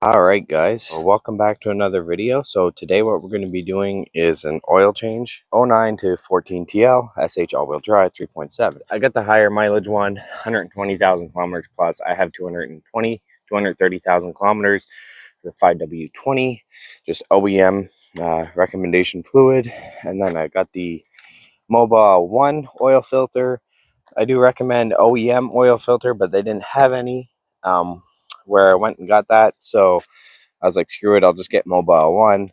All right, guys, well, welcome back to another video. So today what we're going to be doing is an oil change, 09 to 14 TL SH all-wheel drive 3.7. I got the higher mileage one, 120,000 kilometers plus. I have 230,000 kilometers, the 5W20, just OEM recommendation fluid. And then I got the Mobile 1 oil filter. I do recommend OEM oil filter, but they didn't have any where I went and got that. So I was like, screw it, I'll just get Mobile 1.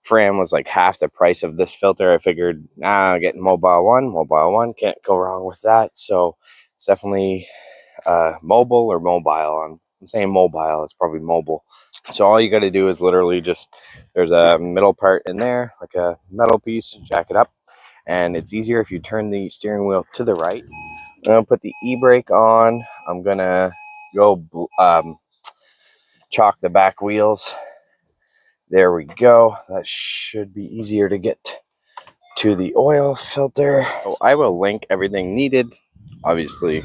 Fram was like half the price of this filter. I figured, getting Mobile 1, can't go wrong with that. So it's definitely mobile or mobile. I'm saying mobile, it's probably mobile. So all you got to do is literally just, there's a middle part in there, like a metal piece, jack it up. And it's easier if you turn the steering wheel to the right. I'm going to put the e-brake on. I'm going to go chalk the back wheels. There we go. That should be easier to get to the oil filter. So I will link everything needed. Obviously,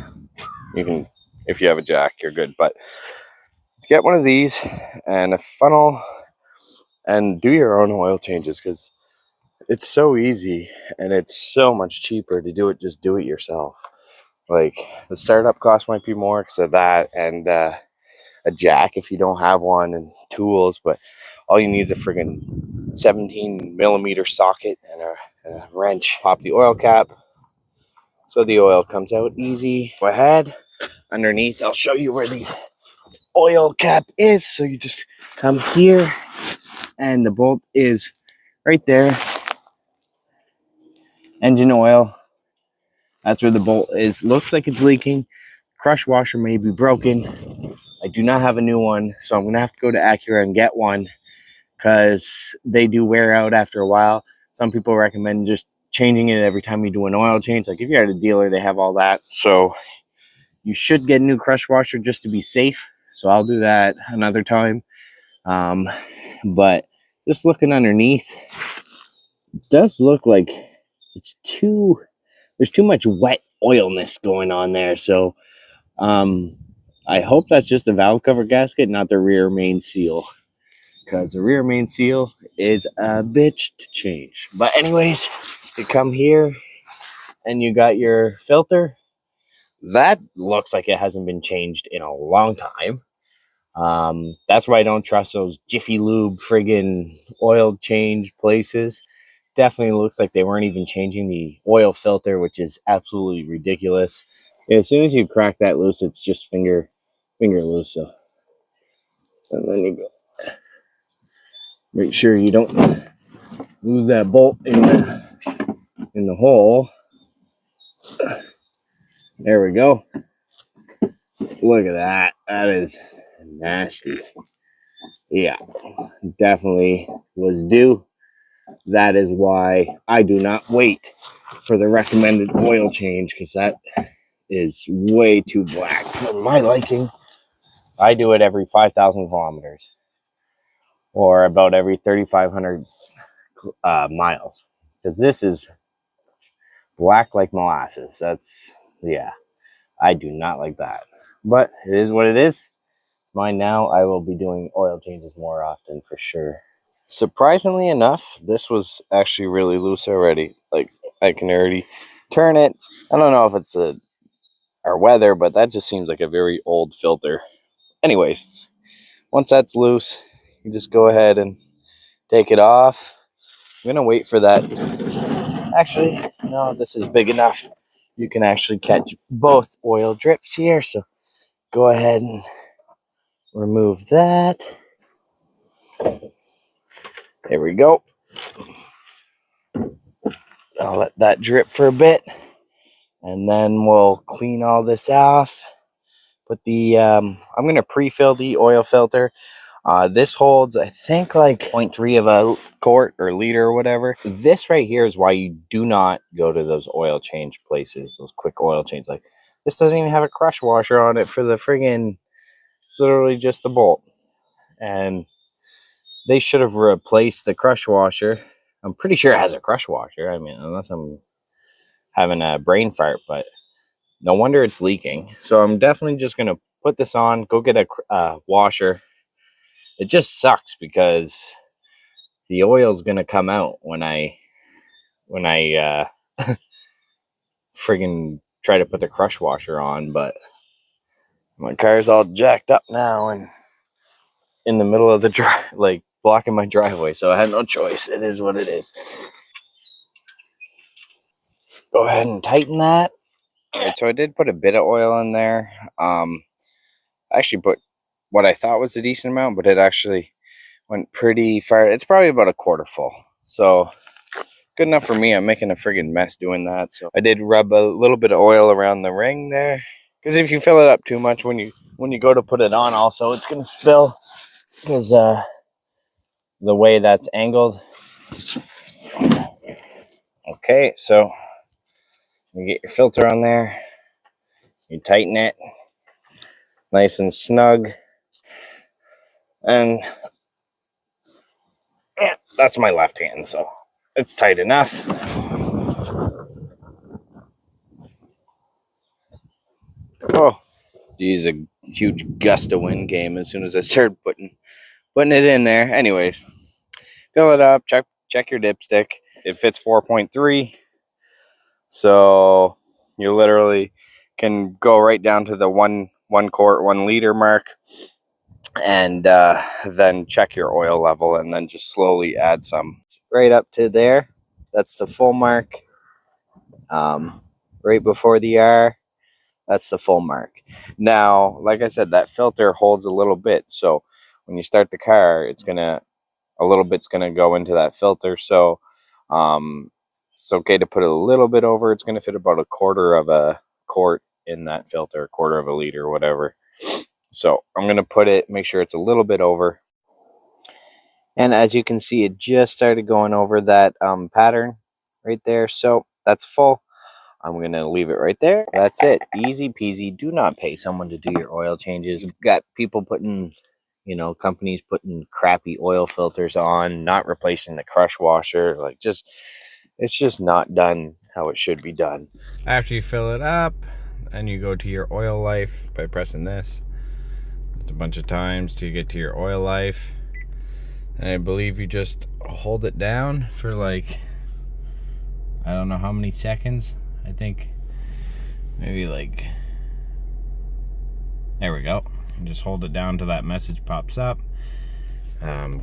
you can, if you have a jack, you're good. But get one of these and a funnel and do your own oil changes, because it's so easy and it's so much cheaper to do it. Just do it yourself. Like, the startup cost might be more because of that, and a jack if you don't have one, and tools, but all you need is a friggin' 17mm socket and a wrench. Pop the oil cap so the oil comes out easy. Go ahead, underneath I'll show you where the oil cap is. So you just come here and the bolt is right there. Engine oil, that's where the bolt is. Looks like it's leaking. Crush washer may be broken. I do not have a new one, so I'm gonna have to go to Acura and get one, because they do wear out after a while. Some people recommend just changing it every time you do an oil change. Like if you're at a dealer, they have all that. So you should get a new crush washer just to be safe. So I'll do that another time. But just looking underneath, it does look like there's too much wet oilness going on there. So I hope that's just the valve cover gasket, not the rear main seal, because the rear main seal is a bitch to change. But anyways, you come here and you got your filter. That looks like it hasn't been changed in a long time. That's why I don't trust those Jiffy Lube friggin' oil change places. Definitely looks like they weren't even changing the oil filter, which is absolutely ridiculous. As soon as you crack that loose, it's just finger loose. So, and then you go, make sure you don't lose that bolt in the hole. There we go. Look at that. That is nasty. Yeah, definitely was due. That is why I do not wait for the recommended oil change, because that is way too black for my liking. I do it every 5,000 kilometers, or about every 3,500 miles, because this is black like molasses. That's, yeah, I do not like that, but it is what it is. It's mine now. I will be doing oil changes more often for sure. Surprisingly enough, this was actually really loose already. Like, I can already turn it. I don't know if it's our weather, but that just seems like a very old filter. Anyways, once that's loose, you just go ahead and take it off. I'm gonna wait for that. Actually, no, this is big enough. You can actually catch both oil drips here. So go ahead and remove that. There we go. I'll let that drip for a bit, and then we'll clean all this off. Put the I'm gonna pre-fill the oil filter. This holds, I think, like 0.3 of a quart or liter or whatever. This right here is why you do not go to those oil change places, those quick oil change. Like, this doesn't even have a crush washer on it for the friggin', it's literally just the bolt. And they should have replaced the crush washer. I'm pretty sure it has a crush washer. I mean, unless I'm having a brain fart, but no wonder it's leaking. So I'm definitely just going to put this on, go get a washer. it just sucks because the oil's gonna come out when I friggin' try to put the crush washer on, but my car's all jacked up now and in the middle of the drive, like blocking my driveway, so I had no choice. It is what it is. Go ahead and tighten that. All right, so I did put a bit of oil in there. I actually put what I thought was a decent amount, but it actually went pretty far. It's probably about a quarter full, so good enough for me. I'm making a friggin' mess doing that, so I did rub a little bit of oil around the ring there, because if you fill it up too much when you go to put it on, also it's gonna spill because the way that's angled. Okay, so you get your filter on there, you tighten it nice and snug, and yeah, that's my left hand, so it's tight enough. Oh, geez, a huge gust of wind came as soon as I started putting it in there. Anyways, fill it up, check your dipstick. It fits 4.3, so you literally can go right down to the one quart 1 liter mark, and then check your oil level, and then just slowly add some right up to there. That's the full mark. Right before the R, that's the full mark. Now, like I said, that filter holds a little bit, so when you start the car, a little bit's gonna go into that filter. So it's okay to put it a little bit over. It's gonna fit about a quarter of a quart in that filter, a quarter of a liter, whatever. So I'm gonna make sure it's a little bit over. And as you can see, it just started going over that pattern right there. So that's full. I'm going to leave it right there. That's it. Easy peasy. Do not pay someone to do your oil changes. You've got people putting, companies putting crappy oil filters on, not replacing the crush washer. It's just not done how it should be done. After you fill it up, and you go to your oil life by pressing this. It's a bunch of times till you get to your oil life. And I believe you just hold it down for I don't know how many seconds. I think maybe there we go. And just hold it down till that message pops up.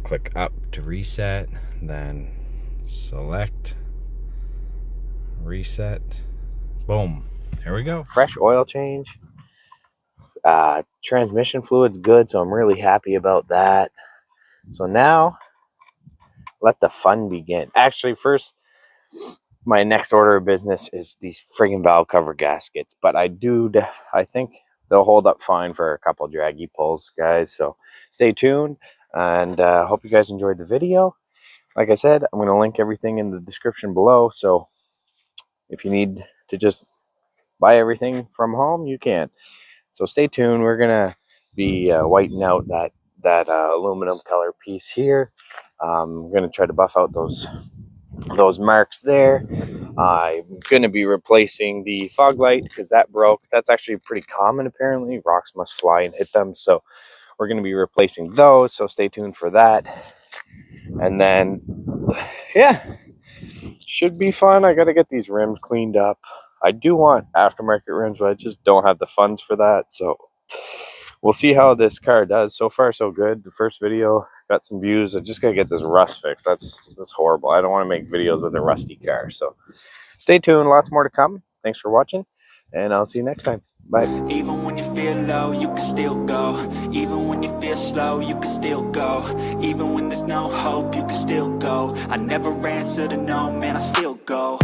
Click up to reset, then select, reset, boom. There we go. Fresh oil change. Transmission fluid's good, so I'm really happy about that. So now, let the fun begin. Actually, first, my next order of business is these friggin' valve cover gaskets, but I think they'll hold up fine for a couple draggy pulls, guys. So stay tuned, and hope you guys enjoyed the video. Like I said, I'm going to link everything in the description below, so if you need to just buy everything from home, you can. So stay tuned. We're going to be whitening out that aluminum color piece here. I'm going to try to buff out those marks there. I'm going to be replacing the fog light because that broke. That's actually pretty common apparently. Rocks must fly and hit them, so we're going to be replacing those, so stay tuned for that. And then, yeah, should be fun. I got to get these rims cleaned up. I do want aftermarket rims, but I just don't have the funds for that, so we'll see how this car does. So far, so good. The first video got some views. I just got to get this rust fixed. That's horrible. I don't want to make videos with a rusty car. So stay tuned. Lots more to come. Thanks for watching, and I'll see you next time. Bye. Even when you feel low, you can still go. Even when you feel slow, you can still go. Even when there's no hope, you can still go. I never answer to no, man, I still go.